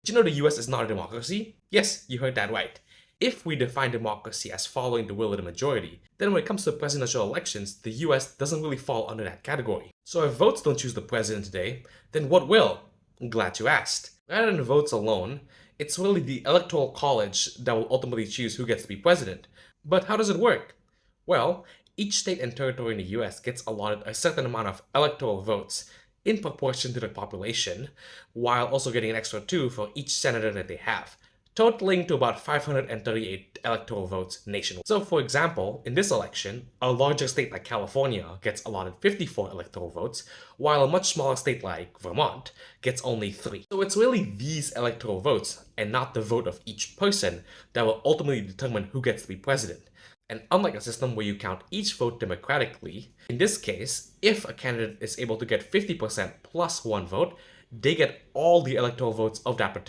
Do you know the US is not a democracy? Yes, you heard that right. If we define democracy as following the will of the majority, then when it comes to presidential elections, the US doesn't really fall under that category. So if votes don't choose the president today, then what will? I'm glad you asked. Rather than votes alone, it's really the electoral college that will ultimately choose who gets to be president. But how does it work? Well, each state and territory in the US gets allotted a certain amount of electoral votes in proportion to the population, while also getting an extra 2 for each senator that they have, totaling to about 538 electoral votes nationwide. So for example, in this election, a larger state like California gets allotted 54 electoral votes, while a much smaller state like Vermont gets only 3. So it's really these electoral votes, and not the vote of each person, that will ultimately determine who gets to be president. And unlike a system where you count each vote democratically, in this case, if a candidate is able to get 50% plus 1 vote, they get all the electoral votes of that particular